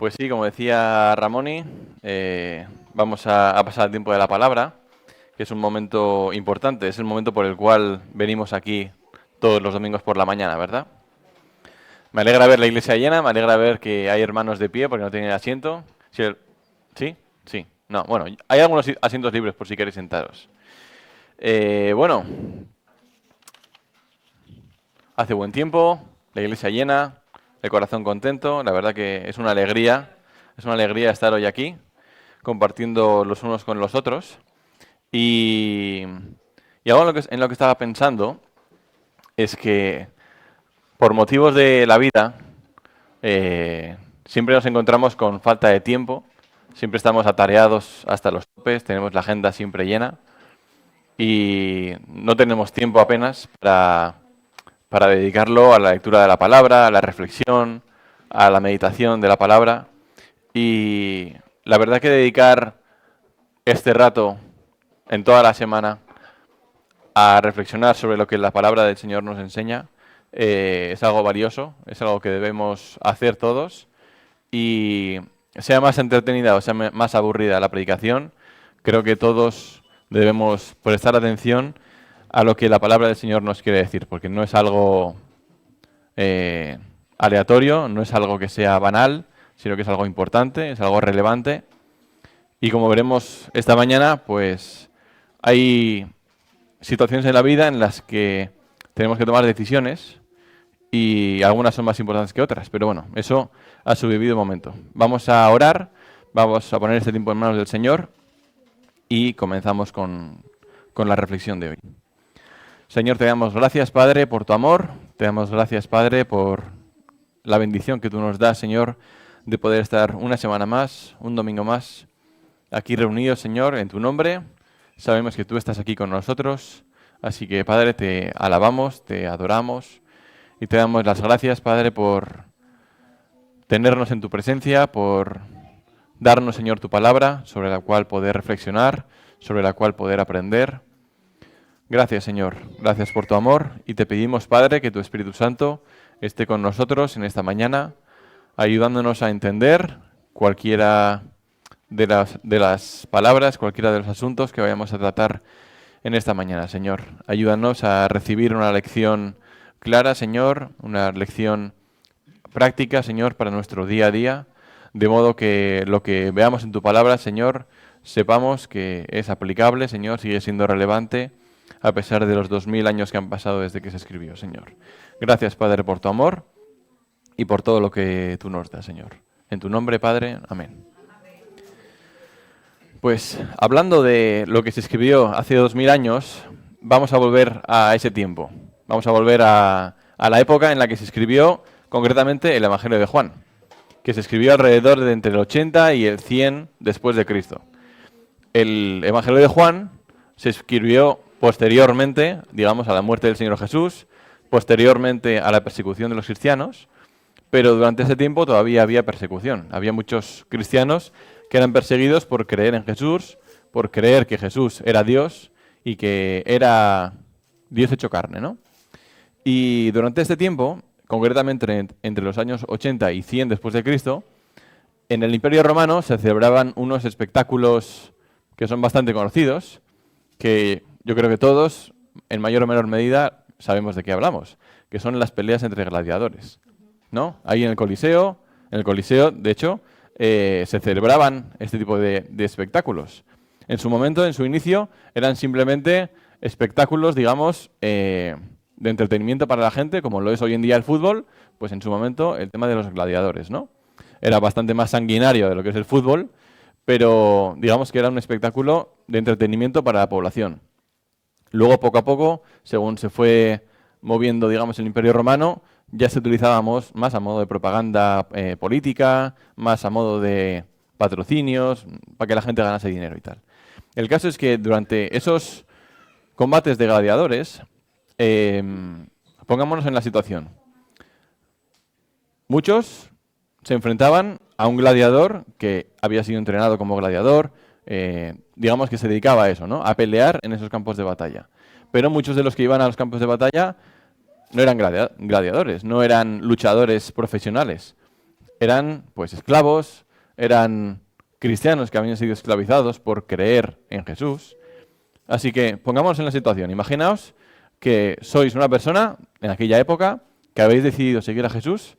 Pues sí, como decía Ramoni, vamos a pasar el tiempo de la palabra, que es un momento importante, es el momento por el cual venimos aquí todos los domingos por la mañana, ¿verdad? Me alegra ver la iglesia llena, me alegra ver que hay hermanos de pie porque no tienen asiento. ¿Sí? Sí. No, bueno, hay algunos asientos libres por si queréis sentaros. Bueno, hace buen tiempo, la iglesia llena, el corazón contento, la verdad que es una alegría estar hoy aquí, compartiendo los unos con los otros. Y, y algo en lo que estaba pensando es que por motivos de la vida siempre nos encontramos con falta de tiempo, siempre estamos atareados hasta los topes, tenemos la agenda siempre llena y no tenemos tiempo apenas para dedicarlo a la lectura de la palabra, a la reflexión, a la meditación de la palabra. Y la verdad que dedicar este rato en toda la semana a reflexionar sobre lo que la palabra del Señor nos enseña es algo valioso, es algo que debemos hacer todos. Y sea más entretenida o sea más aburrida la predicación, creo que todos debemos prestar atención a lo que la palabra del Señor nos quiere decir, porque no es algo aleatorio, no es algo que sea banal, sino que es algo importante, es algo relevante. Y como veremos esta mañana, pues hay situaciones en la vida en las que tenemos que tomar decisiones y algunas son más importantes que otras, pero bueno, eso a su debido momento. Vamos a orar, vamos a poner este tiempo en manos del Señor y comenzamos con la reflexión de hoy. Señor, te damos gracias, Padre, por tu amor, te damos gracias, Padre, por la bendición que tú nos das, Señor, de poder estar una semana más, un domingo más, aquí reunidos, Señor, en tu nombre. Sabemos que tú estás aquí con nosotros, así que, Padre, te alabamos, te adoramos y te damos las gracias, Padre, por tenernos en tu presencia, por darnos, Señor, tu palabra, sobre la cual poder reflexionar, sobre la cual poder aprender. Gracias, Señor. Gracias por tu amor y te pedimos, Padre, que tu Espíritu Santo esté con nosotros en esta mañana, ayudándonos a entender cualquiera de las palabras, cualquiera de los asuntos que vayamos a tratar en esta mañana, Señor. Ayúdanos a recibir una lección clara, Señor, una lección práctica, Señor, para nuestro día a día, de modo que lo que veamos en tu palabra, Señor, sepamos que es aplicable, Señor, sigue siendo relevante, a pesar de los 2000 años que han pasado desde que se escribió, Señor. Gracias, Padre, por tu amor y por todo lo que tú nos das, Señor. En tu nombre, Padre, amén. Pues hablando de lo que se escribió hace 2000 años, vamos a volver a ese tiempo. Vamos a volver a la época en la que se escribió concretamente el Evangelio de Juan, que se escribió alrededor de entre el 80 y el 100 después de Cristo. El Evangelio de Juan se escribió posteriormente, digamos, a la muerte del Señor Jesús, posteriormente a la persecución de los cristianos, pero durante ese tiempo todavía había persecución. Había muchos cristianos que eran perseguidos por creer en Jesús, por creer que Jesús era Dios y que era Dios hecho carne, ¿no? Y durante este tiempo, concretamente entre los años 80 y 100 después de Cristo, en el Imperio Romano se celebraban unos espectáculos que son bastante conocidos, que yo creo que todos, en mayor o menor medida, sabemos de qué hablamos, que son las peleas entre gladiadores, ¿no? Ahí en el Coliseo, de hecho, se celebraban este tipo de espectáculos. En su momento, en su inicio, eran simplemente espectáculos, digamos, de entretenimiento para la gente, como lo es hoy en día el fútbol, pues en su momento el tema de los gladiadores, ¿no? Era bastante más sanguinario de lo que es el fútbol, pero digamos que era un espectáculo de entretenimiento para la población. Luego, poco a poco, según se fue moviendo, digamos, el Imperio Romano, ya se utilizaba más a modo de propaganda política, más a modo de patrocinios, para que la gente ganase dinero y tal. El caso es que durante esos combates de gladiadores, pongámonos en la situación. Muchos se enfrentaban a un gladiador que había sido entrenado como gladiador, digamos que se dedicaba a eso, ¿no? A pelear en esos campos de batalla. Pero muchos de los que iban a los campos de batalla no eran gladiadores, no eran luchadores profesionales. Eran pues esclavos, eran cristianos que habían sido esclavizados por creer en Jesús. Así que pongámonos en la situación. Imaginaos que sois una persona en aquella época que habéis decidido seguir a Jesús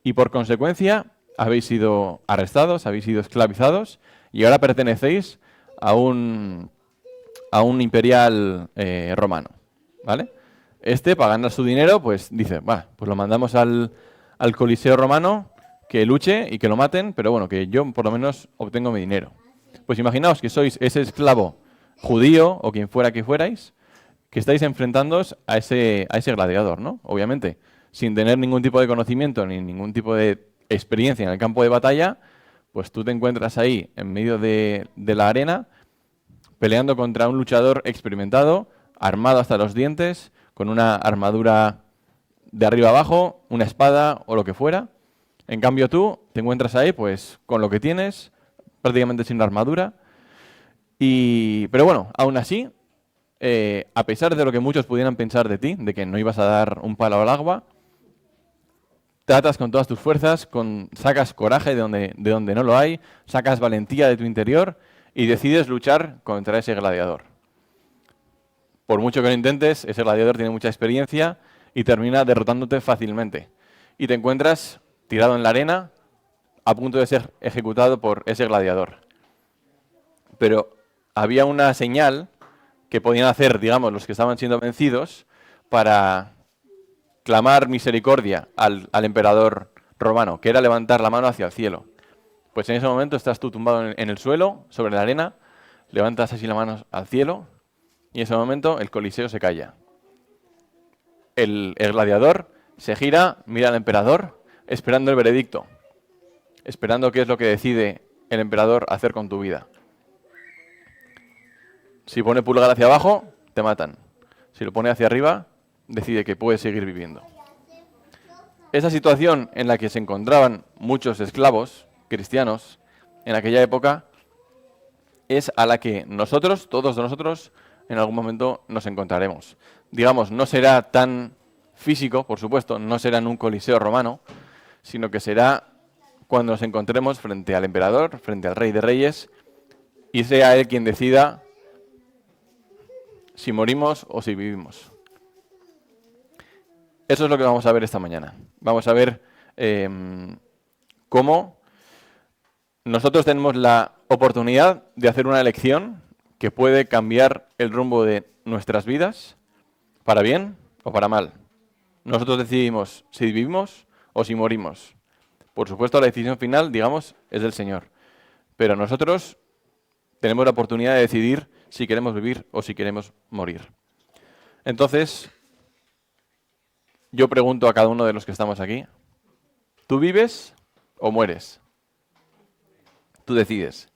y por consecuencia habéis sido arrestados, habéis sido esclavizados y ahora pertenecéis a un imperial romano, ¿vale? Para ganar su dinero, pues dice, va, pues lo mandamos al Coliseo romano, que luche y que lo maten, pero bueno, que yo por lo menos obtengo mi dinero. Pues imaginaos que sois ese esclavo judío o quien fuera que fuerais, que estáis enfrentándoos a ese gladiador, ¿no? Obviamente, sin tener ningún tipo de conocimiento ni ningún tipo de experiencia en el campo de batalla, pues tú te encuentras ahí en medio de la arena peleando contra un luchador experimentado, armado hasta los dientes, con una armadura de arriba abajo, una espada o lo que fuera. En cambio tú te encuentras ahí pues con lo que tienes, prácticamente sin armadura. Pero bueno, aún así, a pesar de lo que muchos pudieran pensar de ti, de que no ibas a dar un palo al agua, tratas con todas tus fuerzas, sacas coraje de donde no lo hay, sacas valentía de tu interior y decides luchar contra ese gladiador. Por mucho que lo intentes, ese gladiador tiene mucha experiencia y termina derrotándote fácilmente. Y te encuentras tirado en la arena, a punto de ser ejecutado por ese gladiador. Pero había una señal que podían hacer, digamos, los que estaban siendo vencidos para clamar misericordia al emperador romano, que era levantar la mano hacia el cielo. Pues en ese momento estás tú tumbado en el suelo, sobre la arena, levantas así la mano al cielo y en ese momento el Coliseo se calla. El gladiador se gira, mira al emperador, esperando el veredicto, esperando qué es lo que decide el emperador hacer con tu vida. Si pone pulgar hacia abajo, te matan. Si lo pone hacia arriba, decide que puedes seguir viviendo. Esa situación en la que se encontraban muchos esclavos cristianos en aquella época es a la que nosotros, todos nosotros, en algún momento nos encontraremos. Digamos, no será tan físico, por supuesto, no será en un coliseo romano, sino que será cuando nos encontremos frente al emperador, frente al rey de reyes, y sea él quien decida si morimos o si vivimos. Eso es lo que vamos a ver esta mañana. Vamos a ver cómo nosotros tenemos la oportunidad de hacer una elección que puede cambiar el rumbo de nuestras vidas, para bien o para mal. Nosotros decidimos si vivimos o si morimos. Por supuesto, la decisión final, digamos, es del Señor. Pero nosotros tenemos la oportunidad de decidir si queremos vivir o si queremos morir. Entonces, yo pregunto a cada uno de los que estamos aquí, ¿tú vives o mueres? Tú decides.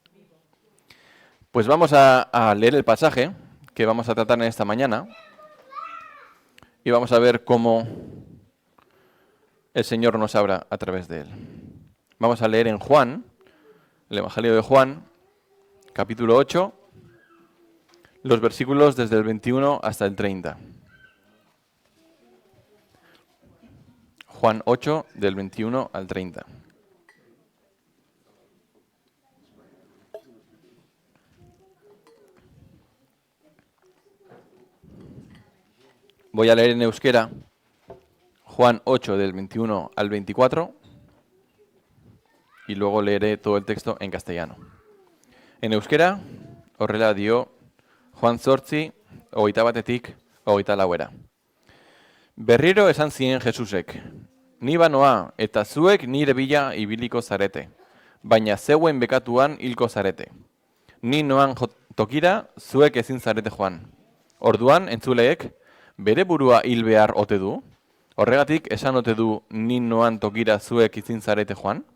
Pues vamos a leer el pasaje que vamos a tratar en esta mañana y vamos a ver cómo el Señor nos habla a través de él. Vamos a leer en Juan, el Evangelio de Juan, capítulo 8, los versículos desde el 21 hasta el 30. Juan 8, del 21 al 30. Voy a leer en euskera Juan 8, del 21 al 24, y luego leeré todo el texto en castellano. En euskera, horrela dio Juan 8, hogeita batetik, hogeita lauera. Berriro esan zien Jesusek, ni banoa eta zuek nire bila ibiliko zarete, baina zeuen bekatuan hilko zarete. Ni noan tokira zuek ezin zarete joan. Orduan entzuleek, bere burua hil behar ote du? Horregatik esan ote du ni noan tokira zuek ezin zarete joan?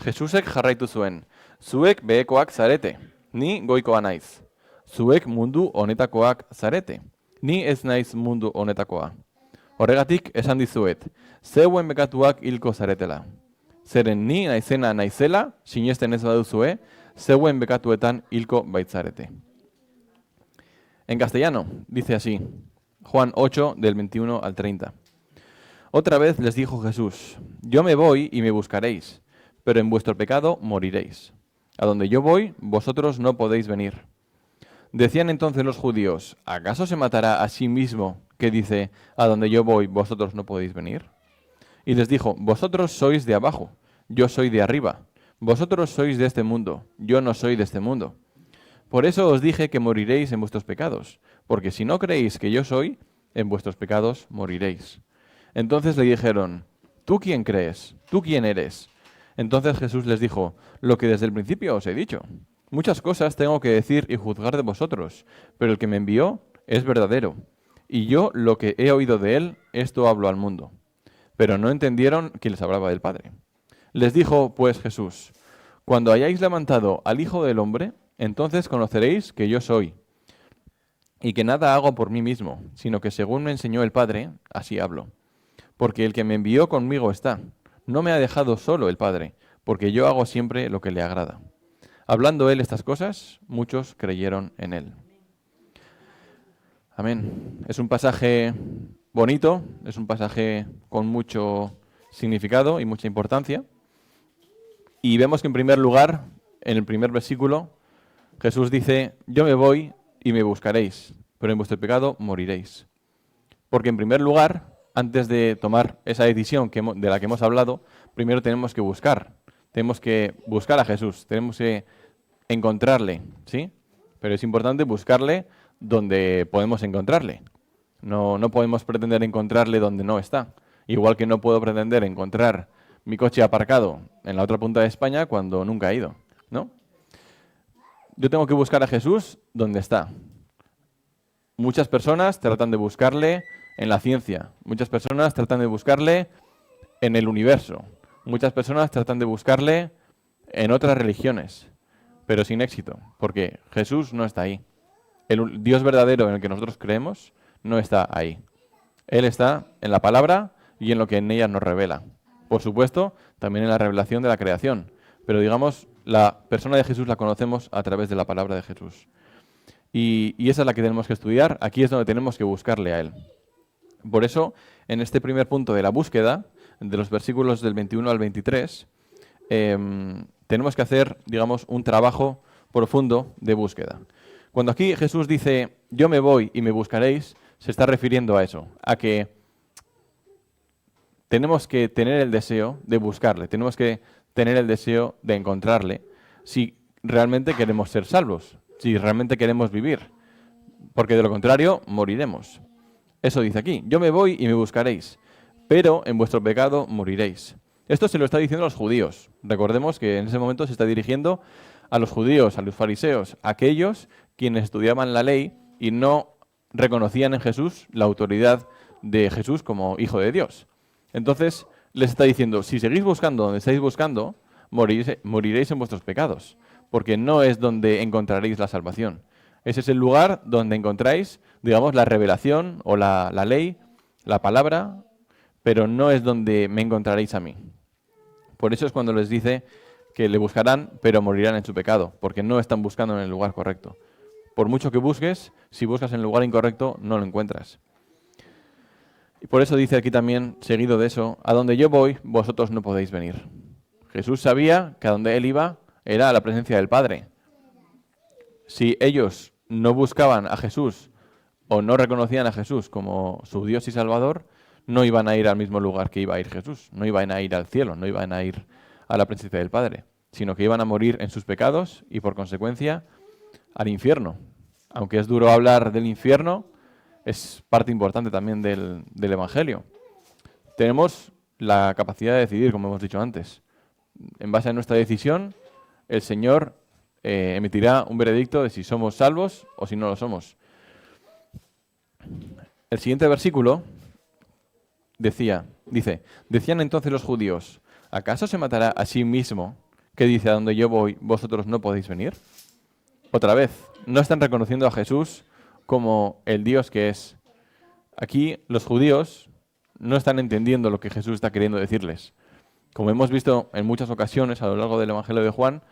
Jesusek jarraitu zuen, zuek behekoak zarete, ni goikoa naiz. Zuek mundu honetakoak zarete, ni ez naiz mundu honetakoa. Horregatik esan dizuet, zeuen bekatuak hilko zaretela. Zeren ni naizena naizela, sinesten ez baduzue, zeuen bekatuetan hilko baitzarete. En castellano, dice así, Juan 8, del 21 al 30. Otra vez les dijo Jesús, yo me voy y me buscaréis, pero en vuestro pecado moriréis. A donde yo voy, vosotros no podéis venir. Decían entonces los judíos, ¿acaso se matará a sí mismo que dice, a donde yo voy, vosotros no podéis venir? Y les dijo, vosotros sois de abajo, yo soy de arriba. Vosotros sois de este mundo, yo no soy de este mundo. Por eso os dije que moriréis en vuestros pecados, porque si no creéis que yo soy, en vuestros pecados moriréis. Entonces le dijeron, ¿tú quién crees? ¿Tú quién eres? Entonces Jesús les dijo, lo que desde el principio os he dicho. Muchas cosas tengo que decir y juzgar de vosotros, pero el que me envió es verdadero. Y yo lo que he oído de él, esto hablo al mundo. Pero no entendieron que les hablaba del Padre. Les dijo pues Jesús, cuando hayáis levantado al Hijo del Hombre, entonces conoceréis que yo soy, y que nada hago por mí mismo, sino que según me enseñó el Padre, así hablo. Porque el que me envió conmigo está. No me ha dejado solo el Padre, porque yo hago siempre lo que le agrada. Hablando él estas cosas, muchos creyeron en él. Amén. Es un pasaje bonito, es un pasaje con mucho significado y mucha importancia. Y vemos que en primer lugar, en el primer versículo, Jesús dice, yo me voy y me buscaréis, pero en vuestro pecado moriréis. Porque en primer lugar, antes de tomar esa decisión de la que hemos hablado, primero tenemos que buscar. Tenemos que buscar a Jesús, tenemos que encontrarle, ¿sí? Pero es importante buscarle donde podemos encontrarle. No podemos pretender encontrarle donde no está. Igual que no puedo pretender encontrar mi coche aparcado en la otra punta de España cuando nunca he ido, ¿no? Yo tengo que buscar a Jesús donde está. Muchas personas tratan de buscarle en la ciencia. Muchas personas tratan de buscarle en el universo. Muchas personas tratan de buscarle en otras religiones, pero sin éxito, porque Jesús no está ahí. El Dios verdadero en el que nosotros creemos no está ahí. Él está en la palabra y en lo que en ella nos revela. Por supuesto, también en la revelación de la creación. Pero digamos, la persona de Jesús la conocemos a través de la palabra de Jesús. Y esa es la que tenemos que estudiar. Aquí es donde tenemos que buscarle a Él. Por eso, en este primer punto de la búsqueda, de los versículos del 21 al 23, tenemos que hacer, digamos, un trabajo profundo de búsqueda. Cuando aquí Jesús dice, yo me voy y me buscaréis, se está refiriendo a eso, a que tenemos que tener el deseo de buscarle, tenemos que tener el deseo de encontrarle, si realmente queremos ser salvos, si realmente queremos vivir, porque de lo contrario moriremos. Eso dice aquí, yo me voy y me buscaréis, pero en vuestro pecado moriréis. Esto se lo está diciendo a los judíos. Recordemos que en ese momento se está dirigiendo a los judíos, a los fariseos, aquellos quienes estudiaban la ley y no reconocían en Jesús la autoridad de Jesús como Hijo de Dios. Entonces les está diciendo, si seguís buscando donde estáis buscando, moriréis en vuestros pecados, porque no es donde encontraréis la salvación. Ese es el lugar donde encontráis, digamos, la revelación o la ley, la palabra, pero no es donde me encontraréis a mí. Por eso es cuando les dice que le buscarán, pero morirán en su pecado, porque no están buscando en el lugar correcto. Por mucho que busques, si buscas en el lugar incorrecto, no lo encuentras. Y por eso dice aquí también, seguido de eso, a donde yo voy, vosotros no podéis venir. Jesús sabía que a donde él iba era a la presencia del Padre. Si ellos no buscaban a Jesús o no reconocían a Jesús como su Dios y Salvador, no iban a ir al mismo lugar que iba a ir Jesús, no iban a ir al cielo, no iban a ir a la presencia del Padre, sino que iban a morir en sus pecados y por consecuencia al infierno. Aunque es duro hablar del infierno, es parte importante también del Evangelio. Tenemos la capacidad de decidir, como hemos dicho antes. En base a nuestra decisión, el Señor emitirá un veredicto de si somos salvos o si no lo somos. El siguiente versículo dice, decían entonces los judíos, ¿acaso se matará a sí mismo que dice, a donde yo voy, vosotros no podéis venir? Otra vez, no están reconociendo a Jesús como el Dios que es. Aquí los judíos no están entendiendo lo que Jesús está queriendo decirles. Como hemos visto en muchas ocasiones a lo largo del Evangelio de Juan,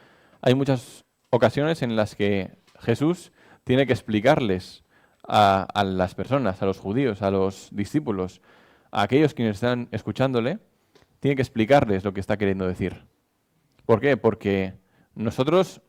hay muchas ocasiones en las que Jesús tiene que explicarles a las personas, a los judíos, a los discípulos, a aquellos quienes están escuchándole, tiene que explicarles lo que está queriendo decir. ¿Por qué? Porque nosotros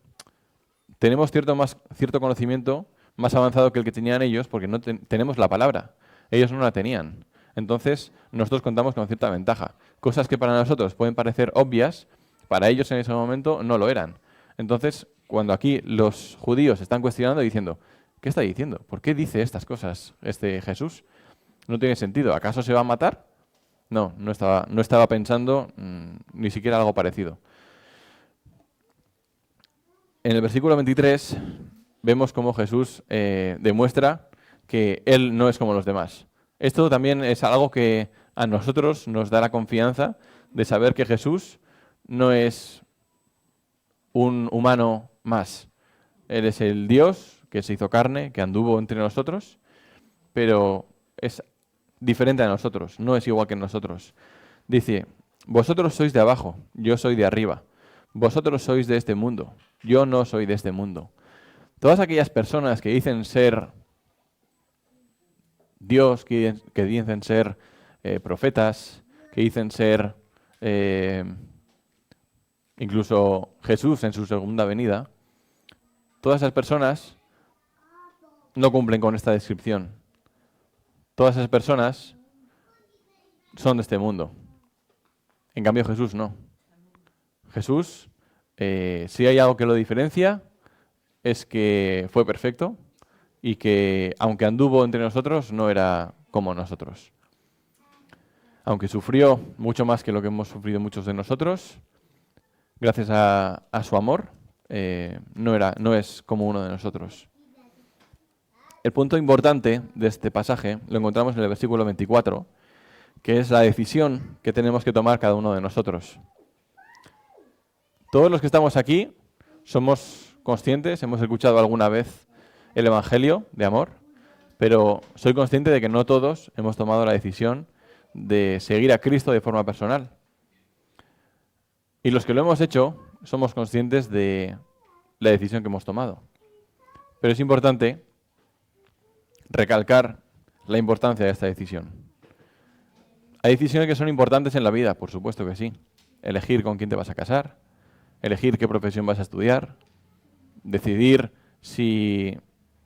tenemos cierto conocimiento más avanzado que el que tenían ellos porque no tenemos la palabra. Ellos no la tenían. Entonces, nosotros contamos con cierta ventaja. Cosas que para nosotros pueden parecer obvias, para ellos en ese momento no lo eran. Entonces, cuando aquí los judíos están cuestionando y diciendo, ¿qué está diciendo? ¿Por qué dice estas cosas este Jesús? No tiene sentido. ¿Acaso se va a matar? No, no estaba pensando ni siquiera algo parecido. En el versículo 23 vemos cómo Jesús demuestra que Él no es como los demás. Esto también es algo que a nosotros nos da la confianza de saber que Jesús no es un humano más. Él es el Dios que se hizo carne, que anduvo entre nosotros, pero es diferente a nosotros, no es igual que nosotros. Dice, vosotros sois de abajo, yo soy de arriba. Vosotros sois de este mundo, yo no soy de este mundo. Todas aquellas personas que dicen ser Dios, que dicen ser profetas, que dicen ser incluso Jesús en su segunda venida, todas esas personas no cumplen con esta descripción. Todas esas personas son de este mundo. En cambio Jesús no. Jesús, si hay algo que lo diferencia, es que fue perfecto y que, aunque anduvo entre nosotros, no era como nosotros. Aunque sufrió mucho más que lo que hemos sufrido muchos de nosotros, gracias a su amor, no es como uno de nosotros. El punto importante de este pasaje lo encontramos en el versículo 24, que es la decisión que tenemos que tomar cada uno de nosotros. Todos los que estamos aquí somos conscientes, hemos escuchado alguna vez el Evangelio de amor, pero soy consciente de que no todos hemos tomado la decisión de seguir a Cristo de forma personal. Y los que lo hemos hecho somos conscientes de la decisión que hemos tomado. Pero es importante recalcar la importancia de esta decisión. Hay decisiones que son importantes en la vida, por supuesto que sí. Elegir con quién te vas a casar, elegir qué profesión vas a estudiar, decidir si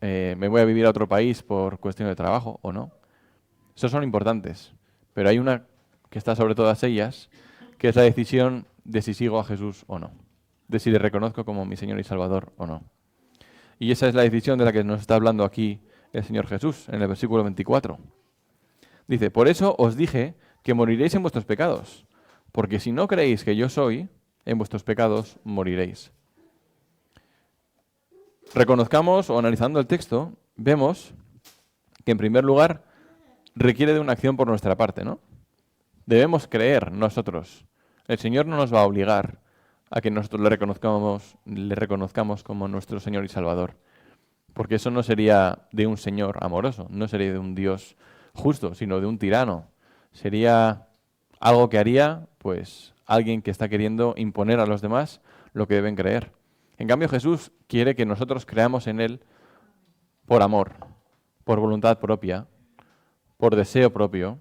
me voy a vivir a otro país por cuestión de trabajo o no. Esos son importantes, pero hay una que está sobre todas ellas, que es la decisión de si sigo a Jesús o no, de si le reconozco como mi Señor y Salvador o no. Y esa es la decisión de la que nos está hablando aquí el Señor Jesús en el versículo 24. Dice, por eso os dije que moriréis en vuestros pecados, porque si no creéis que yo soy, en vuestros pecados moriréis. Reconozcamos o analizando el texto, vemos que en primer lugar requiere de una acción por nuestra parte, ¿no? Debemos creer nosotros. El Señor no nos va a obligar a que nosotros le reconozcamos como nuestro Señor y Salvador, porque eso no sería de un Señor amoroso, no sería de un Dios justo, sino de un tirano. Sería algo que haría, pues, alguien que está queriendo imponer a los demás lo que deben creer. En cambio, Jesús quiere que nosotros creamos en Él por amor, por voluntad propia, por deseo propio,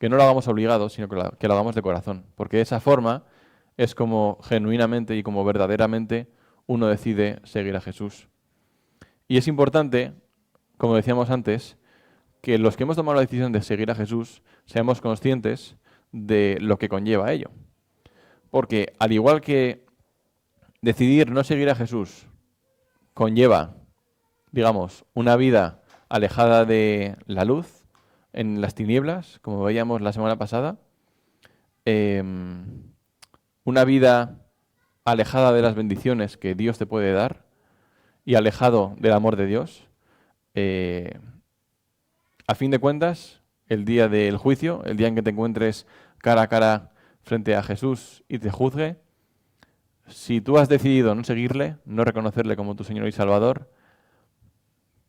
que no lo hagamos obligado, sino que lo hagamos de corazón, porque de esa forma es como genuinamente y como verdaderamente uno decide seguir a Jesús. Y es importante, como decíamos antes, que los que hemos tomado la decisión de seguir a Jesús seamos conscientes de lo que conlleva ello. Porque al igual que decidir no seguir a Jesús conlleva, digamos, una vida alejada de la luz, en las tinieblas, como veíamos la semana pasada, una vida alejada de las bendiciones que Dios te puede dar y alejado del amor de Dios, a fin de cuentas, el día del juicio, el día en que te encuentres cara a cara frente a Jesús y te juzgue, si tú has decidido no seguirle, no reconocerle como tu Señor y Salvador,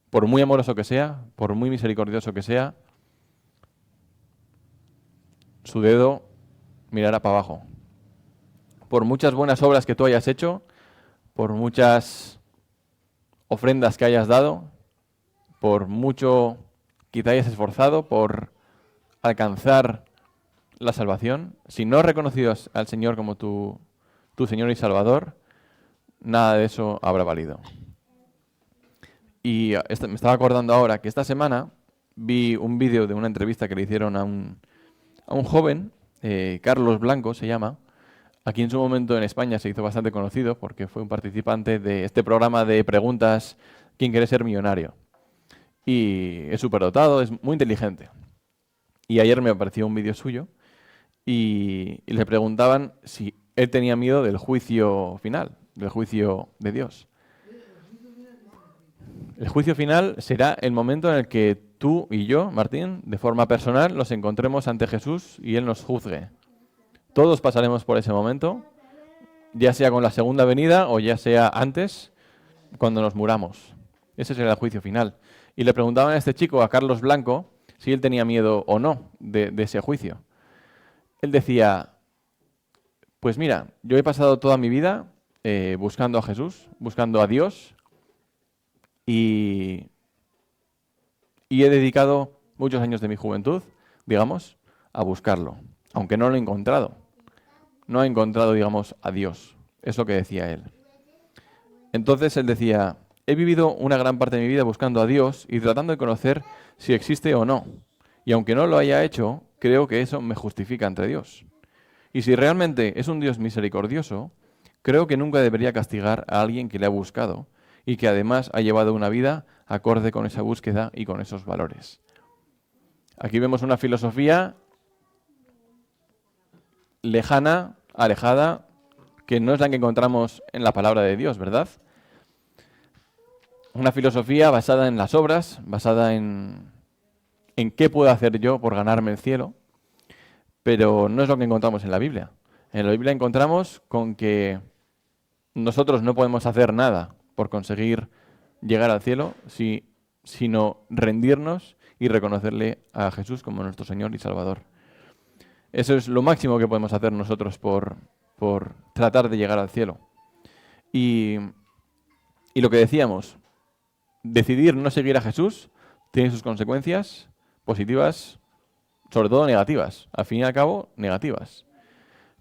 por muy amoroso que sea, por muy misericordioso que sea, su dedo mirará para abajo. Por muchas buenas obras que tú hayas hecho, por muchas ofrendas que hayas dado, por mucho que te hayas esforzado por alcanzar la salvación, si no has reconocido al Señor como tu tu Señor y Salvador, nada de eso habrá valido. Y me estaba acordando ahora que esta semana vi un vídeo de una entrevista que le hicieron a un joven, Carlos Blanco se llama. Aquí en su momento en España se hizo bastante conocido porque fue un participante de este programa de preguntas ¿Quién quiere ser millonario? Y es superdotado, es muy inteligente. Y ayer me apareció un vídeo suyo y le preguntaban si él tenía miedo del juicio final, del juicio de Dios. El juicio final será el momento en el que tú y yo, Martín, de forma personal, nos encontremos ante Jesús y Él nos juzgue. Todos pasaremos por ese momento, ya sea con la segunda venida o ya sea antes, cuando nos muramos. Ese será el juicio final. Y le preguntaban a este chico, a Carlos Blanco, si él tenía miedo o no de ese juicio. Él decía, pues mira, yo he pasado toda mi vida buscando a Jesús, buscando a Dios, y he dedicado muchos años de mi juventud, digamos, a buscarlo, aunque no lo he encontrado. No he encontrado, digamos, a Dios. Es lo que decía él. Entonces él decía, he vivido una gran parte de mi vida buscando a Dios y tratando de conocer si existe o no. Y aunque no lo haya hecho, creo que eso me justifica ante Dios. Y si realmente es un Dios misericordioso, creo que nunca debería castigar a alguien que le ha buscado y que además ha llevado una vida acorde con esa búsqueda y con esos valores. Aquí vemos una filosofía lejana, alejada, que no es la que encontramos en la palabra de Dios, ¿verdad? Una filosofía basada en las obras, basada en qué puedo hacer yo por ganarme el cielo, pero no es lo que encontramos en la Biblia. En la Biblia encontramos con que nosotros no podemos hacer nada por conseguir llegar al cielo, sino rendirnos y reconocerle a Jesús como nuestro Señor y Salvador. Eso es lo máximo que podemos hacer nosotros por tratar de llegar al cielo. Y lo que decíamos, decidir no seguir a Jesús tiene sus consecuencias positivas, sobre todo negativas. Al fin y al cabo, negativas.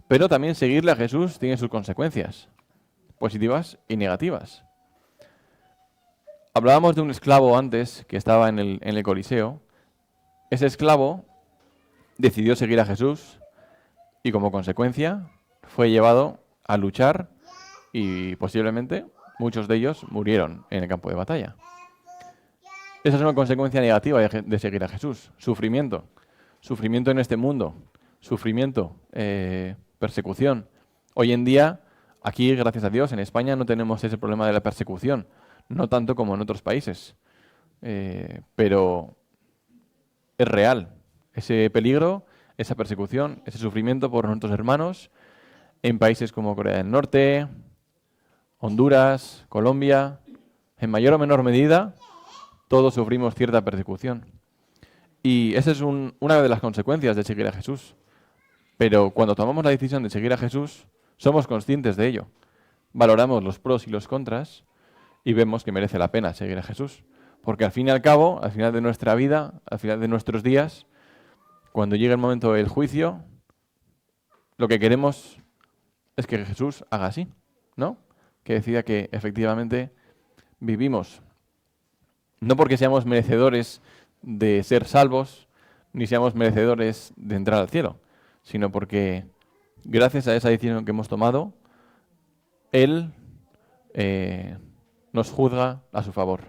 Pero también seguirle a Jesús tiene sus consecuencias positivas y negativas. Hablábamos de un esclavo antes que estaba en el Coliseo. Ese esclavo decidió seguir a Jesús y como consecuencia fue llevado a luchar y posiblemente muchos de ellos murieron en el campo de batalla. Esa es una consecuencia negativa de seguir a Jesús. Sufrimiento. Sufrimiento en este mundo. Sufrimiento. Persecución. Hoy en día, aquí, gracias a Dios, en España no tenemos ese problema de la persecución. No tanto como en otros países. Pero es real. Ese peligro, esa persecución, ese sufrimiento por nuestros hermanos en países como Corea del Norte, Honduras, Colombia, en mayor o menor medida, todos sufrimos cierta persecución. Y esa es una de las consecuencias de seguir a Jesús. Pero cuando tomamos la decisión de seguir a Jesús, somos conscientes de ello. Valoramos los pros y los contras y vemos que merece la pena seguir a Jesús. Porque al fin y al cabo, al final de nuestra vida, al final de nuestros días, cuando llegue el momento del juicio, lo que queremos es que Jesús haga así, ¿no? Que decida que efectivamente vivimos, no porque seamos merecedores de ser salvos, ni seamos merecedores de entrar al cielo, sino porque gracias a esa decisión que hemos tomado, Él nos juzga a su favor.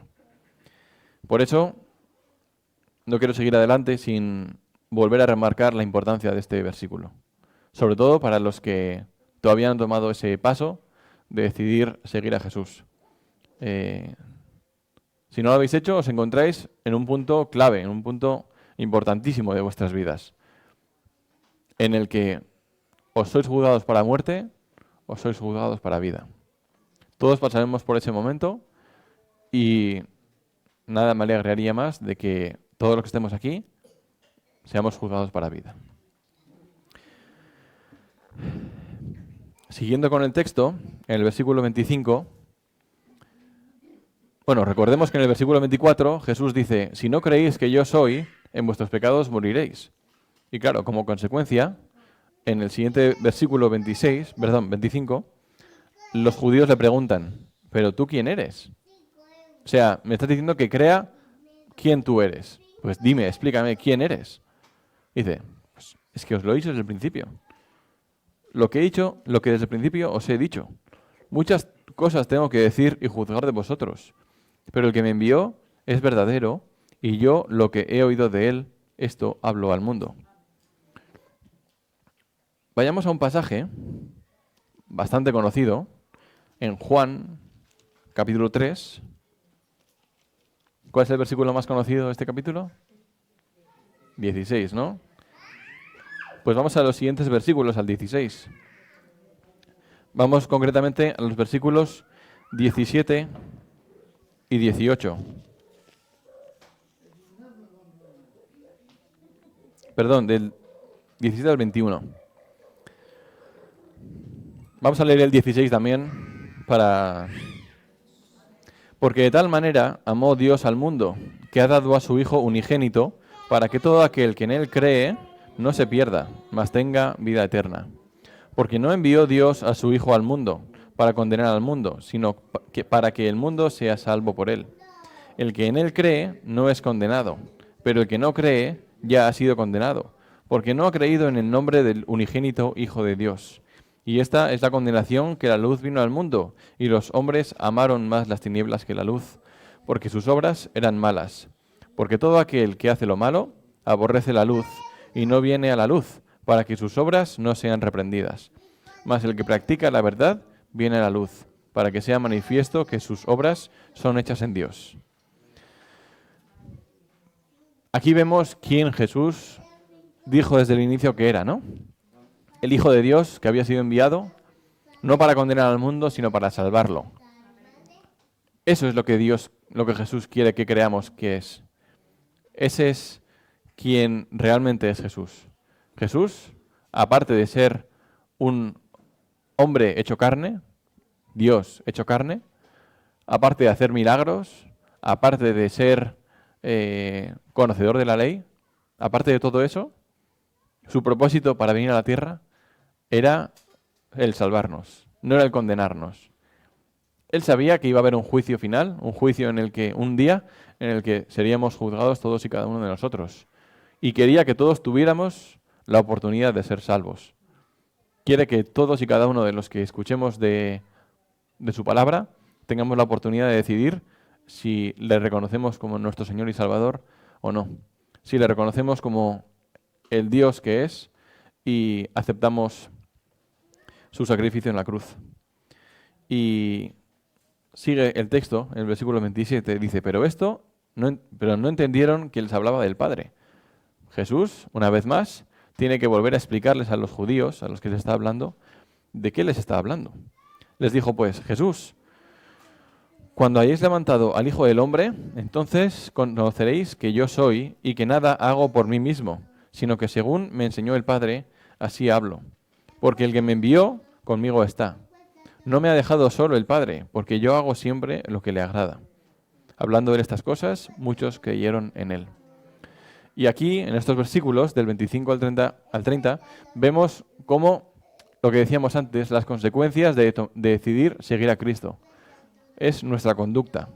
Por eso, no quiero seguir adelante sin volver a remarcar la importancia de este versículo. Sobre todo para los que todavía no han tomado ese paso de decidir seguir a Jesús. Si no lo habéis hecho, os encontráis en un punto clave, en un punto importantísimo de vuestras vidas, en el que os sois juzgados para muerte o sois juzgados para vida. Todos pasaremos por ese momento y nada me alegraría más de que todos los que estemos aquí seamos juzgados para vida. Siguiendo con el texto, en el versículo 25, bueno, recordemos que en el versículo 24 Jesús dice, si no creéis que yo soy, en vuestros pecados moriréis. Y claro, como consecuencia, en el siguiente versículo 25, los judíos le preguntan, ¿pero tú quién eres? O sea, me estás diciendo que crea quién tú eres. Pues dime, explícame quién eres. Dice, pues es que os lo he dicho desde el principio. Lo que he dicho, lo que desde el principio os he dicho. Muchas cosas tengo que decir y juzgar de vosotros, pero el que me envió es verdadero y yo lo que he oído de él, esto hablo al mundo. Vayamos a un pasaje bastante conocido en Juan, capítulo 3. ¿Cuál es el versículo más conocido de este capítulo? 16, ¿no? Pues vamos a los siguientes versículos, al 16. Vamos concretamente a los versículos 17 y 18. Perdón, del 17 al 21. Vamos a leer el 16 también para... Porque de tal manera amó Dios al mundo, que ha dado a su Hijo unigénito, para que todo aquel que en él cree no se pierda, mas tenga vida eterna. Porque no envió Dios a su Hijo al mundo para condenar al mundo, sino para que el mundo sea salvo por él. El que en él cree no es condenado, pero el que no cree ya ha sido condenado, porque no ha creído en el nombre del unigénito Hijo de Dios. Y esta es la condenación, que la luz vino al mundo, y los hombres amaron más las tinieblas que la luz, porque sus obras eran malas. Porque todo aquel que hace lo malo aborrece la luz, y no viene a la luz, para que sus obras no sean reprendidas. Mas el que practica la verdad viene a la luz, para que sea manifiesto que sus obras son hechas en Dios. Aquí vemos quién Jesús dijo desde el inicio que era, ¿no? El Hijo de Dios que había sido enviado no para condenar al mundo, sino para salvarlo. Eso es lo que Jesús quiere que creamos que es. Ese es quien realmente es Jesús. Jesús, aparte de ser un hombre hecho carne, Dios hecho carne, aparte de hacer milagros, aparte de ser conocedor de la ley, aparte de todo eso, su propósito para venir a la tierra era el salvarnos, no era el condenarnos. Él sabía que iba a haber un juicio final, un juicio un día en el que seríamos juzgados todos y cada uno de nosotros. Y quería que todos tuviéramos la oportunidad de ser salvos. Quiere que todos y cada uno de los que escuchemos de su palabra tengamos la oportunidad de decidir si le reconocemos como nuestro Señor y Salvador o no. Si le reconocemos como el Dios que es y aceptamos su sacrificio en la cruz. Y sigue el texto, en el versículo 27, dice, pero no entendieron que les hablaba del Padre. Jesús, una vez más, tiene que volver a explicarles a los judíos, a los que les está hablando, de qué les está hablando. Les dijo, pues, Jesús, cuando hayáis levantado al Hijo del Hombre, entonces conoceréis que yo soy y que nada hago por mí mismo, sino que según me enseñó el Padre, así hablo. Porque el que me envió, conmigo está. No me ha dejado solo el Padre, porque yo hago siempre lo que le agrada. Hablando de estas cosas, muchos creyeron en él. Y aquí, en estos versículos, del 25 al 30, vemos cómo, lo que decíamos antes, las consecuencias de decidir seguir a Cristo. Es nuestra conducta.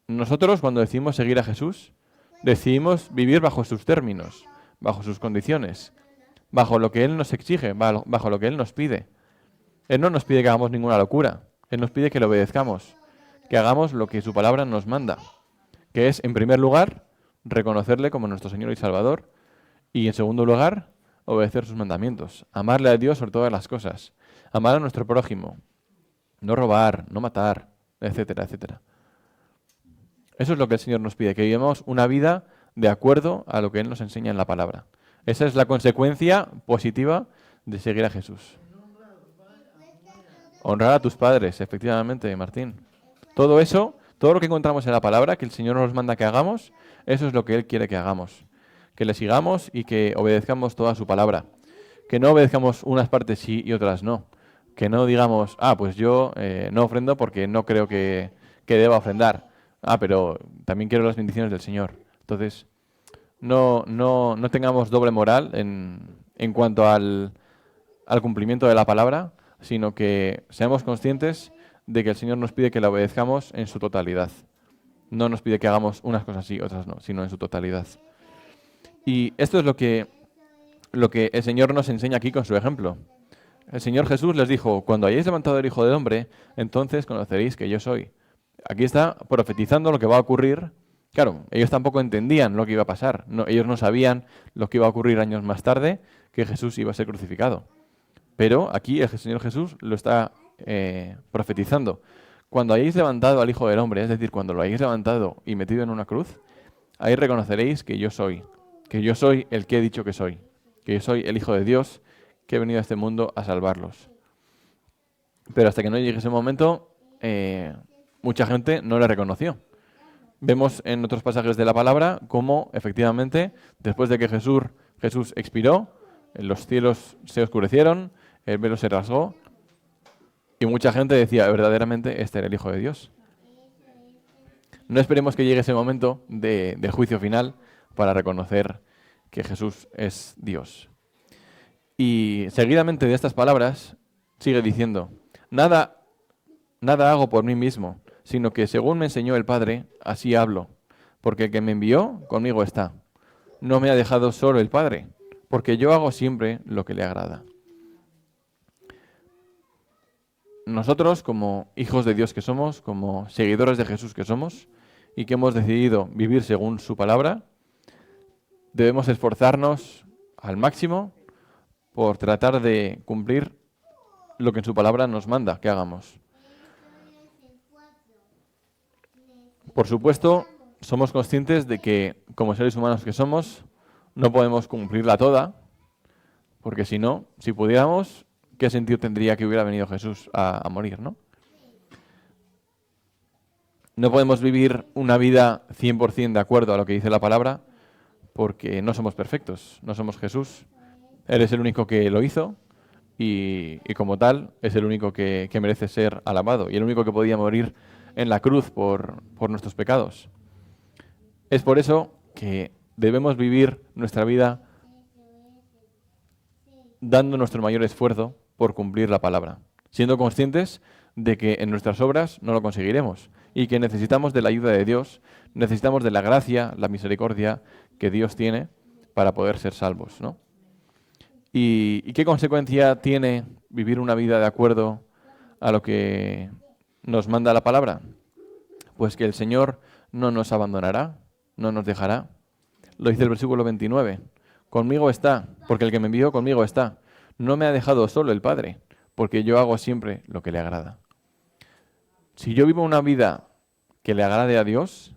Nosotros, cuando decidimos seguir a Jesús, decidimos vivir bajo sus términos, bajo sus condiciones, bajo lo que Él nos exige, bajo lo que Él nos pide. Él no nos pide que hagamos ninguna locura. Él nos pide que le obedezcamos, que hagamos lo que su palabra nos manda, que es, en primer lugar, reconocerle como nuestro Señor y Salvador, y en segundo lugar, obedecer sus mandamientos, amarle a Dios sobre todas las cosas, amar a nuestro prójimo, no robar, no matar, etcétera, etcétera. Eso es lo que el Señor nos pide, que vivamos una vida de acuerdo a lo que Él nos enseña en la palabra. Esa es la consecuencia positiva de seguir a Jesús. Honrar a tus padres, efectivamente, Martín. Todo eso, todo lo que encontramos en la palabra, que el Señor nos manda que hagamos, eso es lo que Él quiere que hagamos. Que le sigamos y que obedezcamos toda su palabra. Que no obedezcamos unas partes sí y otras no. Que no digamos, pues yo no ofrendo porque no creo que deba ofrendar. Pero también quiero las bendiciones del Señor. Entonces, no tengamos doble moral en cuanto al cumplimiento de la palabra, sino que seamos conscientes de que el Señor nos pide que le obedezcamos en su totalidad. No nos pide que hagamos unas cosas sí, otras no, sino en su totalidad. Y esto es lo que el Señor nos enseña aquí con su ejemplo. El Señor Jesús les dijo, cuando hayáis levantado el Hijo del Hombre, entonces conoceréis que yo soy. Aquí está profetizando lo que va a ocurrir. Claro, ellos tampoco entendían lo que iba a pasar. No, ellos no sabían lo que iba a ocurrir años más tarde, que Jesús iba a ser crucificado. Pero aquí el Señor Jesús lo está profetizando. Cuando hayáis levantado al Hijo del Hombre, es decir, cuando lo hayáis levantado y metido en una cruz, ahí reconoceréis que yo soy el que he dicho que soy, que yo soy el Hijo de Dios, que he venido a este mundo a salvarlos. Pero hasta que no llegue ese momento, mucha gente no le reconoció. Vemos en otros pasajes de la palabra cómo, efectivamente, después de que Jesús expiró, los cielos se oscurecieron, el velo se rasgó, y mucha gente decía, verdaderamente, este era el Hijo de Dios. No esperemos que llegue ese momento del juicio final para reconocer que Jesús es Dios. Y seguidamente de estas palabras, sigue diciendo, nada hago por mí mismo, sino que según me enseñó el Padre, así hablo, porque el que me envió conmigo está. No me ha dejado solo el Padre, porque yo hago siempre lo que le agrada. Nosotros, como hijos de Dios que somos, como seguidores de Jesús que somos, y que hemos decidido vivir según su palabra, debemos esforzarnos al máximo por tratar de cumplir lo que en su palabra nos manda que hagamos. Por supuesto, somos conscientes de que, como seres humanos que somos, no podemos cumplirla toda, porque si no, si pudiéramos, ¿qué sentido tendría que hubiera venido Jesús a morir, no? No podemos vivir una vida 100% de acuerdo a lo que dice la palabra, porque no somos perfectos, no somos Jesús. Él es el único que lo hizo y como tal es el único que merece ser alabado y el único que podía morir en la cruz por nuestros pecados. Es por eso que debemos vivir nuestra vida dando nuestro mayor esfuerzo por cumplir la palabra, siendo conscientes de que en nuestras obras no lo conseguiremos y que necesitamos de la ayuda de Dios, necesitamos de la gracia, la misericordia que Dios tiene para poder ser salvos, ¿no? ¿Y qué consecuencia tiene vivir una vida de acuerdo a lo que nos manda la palabra? Pues que el Señor no nos abandonará, no nos dejará. Lo dice el versículo 29. Conmigo está, porque el que me envió conmigo está. No me ha dejado solo el Padre, porque yo hago siempre lo que le agrada. Si yo vivo una vida que le agrade a Dios,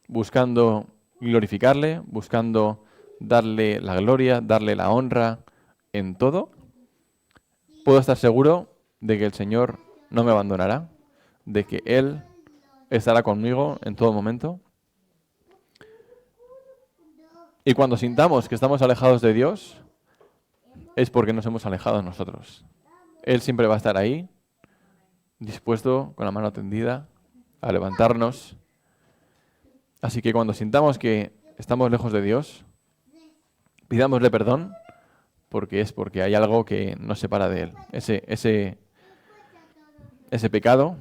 buscando glorificarle, buscando darle la gloria, darle la honra en todo, puedo estar seguro de que el Señor no me abandonará, de que Él estará conmigo en todo momento. Y cuando sintamos que estamos alejados de Dios, es porque nos hemos alejado nosotros. Él siempre va a estar ahí, dispuesto, con la mano tendida, a levantarnos. Así que cuando sintamos que estamos lejos de Dios, pidámosle perdón, porque es porque hay algo que nos separa de Él. Ese pecado,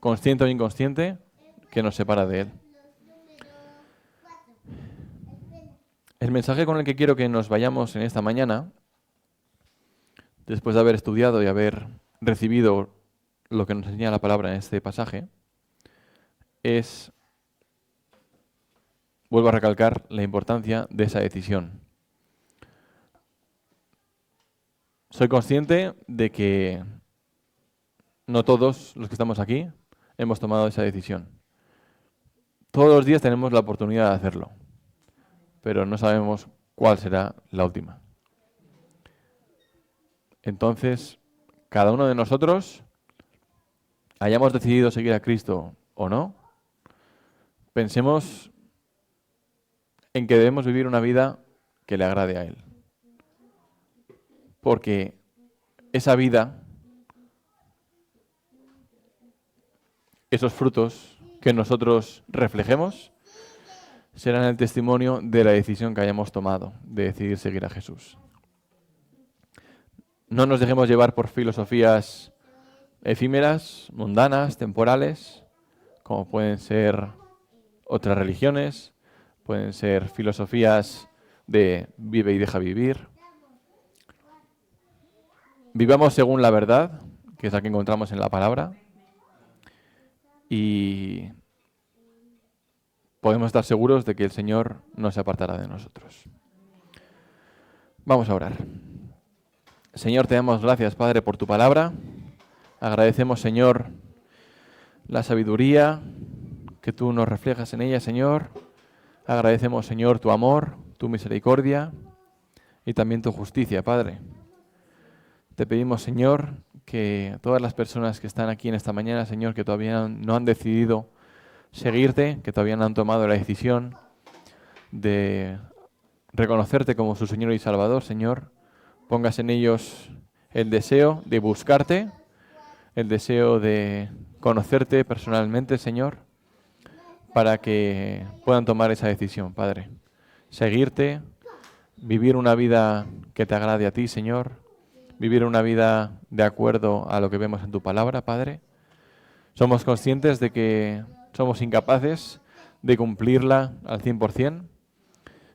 consciente o inconsciente, que nos separa de Él. El mensaje con el que quiero que nos vayamos en esta mañana, después de haber estudiado y haber recibido lo que nos enseña la palabra en este pasaje, es, vuelvo a recalcar, la importancia de esa decisión. Soy consciente de que no todos los que estamos aquí hemos tomado esa decisión. Todos los días tenemos la oportunidad de hacerlo, pero no sabemos cuál será la última. Entonces, cada uno de nosotros, hayamos decidido seguir a Cristo o no, pensemos en que debemos vivir una vida que le agrade a Él. Porque esa vida, esos frutos que nosotros reflejemos, serán el testimonio de la decisión que hayamos tomado de decidir seguir a Jesús. no nos dejemos llevar por filosofías efímeras, mundanas, temporales, como pueden ser otras religiones, pueden ser filosofías de vive y deja vivir. Vivamos según la verdad, que es la que encontramos en la palabra, y podemos estar seguros de que el Señor no se apartará de nosotros. Vamos a orar. Señor, te damos gracias, Padre, por tu palabra. Agradecemos, Señor, la sabiduría que tú nos reflejas en ella, Señor. Agradecemos, Señor, tu amor, tu misericordia y también tu justicia, Padre. Te pedimos, Señor, que todas las personas que están aquí en esta mañana, Señor, que todavía no han decidido seguirte, que todavía no han tomado la decisión de reconocerte como su Señor y Salvador, Señor, pongas en ellos el deseo de buscarte, el deseo de conocerte personalmente, Señor, para que puedan tomar esa decisión, Padre. Seguirte, vivir una vida que te agrade a ti, Señor, vivir una vida de acuerdo a lo que vemos en tu palabra, Padre. Somos conscientes de que somos incapaces de cumplirla al 100%,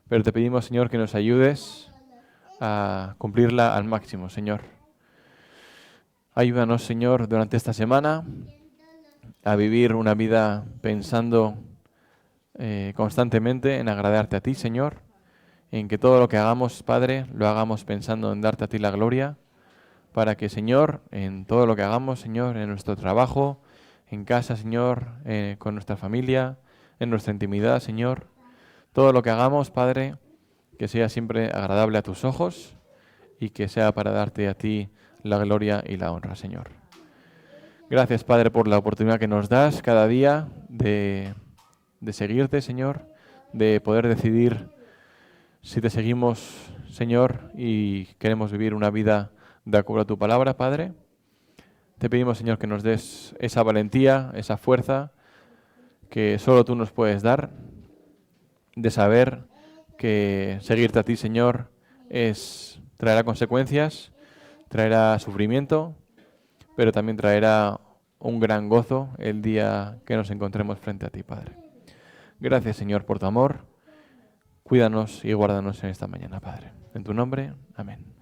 pero te pedimos, Señor, que nos ayudes a cumplirla al máximo, Señor. Ayúdanos, Señor, durante esta semana a vivir una vida pensando constantemente en agradarte a ti, Señor, en que todo lo que hagamos, Padre, lo hagamos pensando en darte a ti la gloria, para que, Señor, en todo lo que hagamos, Señor, en nuestro trabajo, en casa, Señor, con nuestra familia, en nuestra intimidad, Señor, todo lo que hagamos, Padre, que sea siempre agradable a tus ojos y que sea para darte a ti la gloria y la honra, Señor. Gracias, Padre, por la oportunidad que nos das cada día de seguirte, Señor, de poder decidir si te seguimos, Señor, y queremos vivir una vida de acuerdo a tu palabra, Padre. Te pedimos, Señor, que nos des esa valentía, esa fuerza que solo tú nos puedes dar, de saber que seguirte a ti, Señor, traerá consecuencias, traerá sufrimiento, pero también traerá un gran gozo el día que nos encontremos frente a ti, Padre. Gracias, Señor, por tu amor. Cuídanos y guárdanos en esta mañana, Padre. En tu nombre, amén.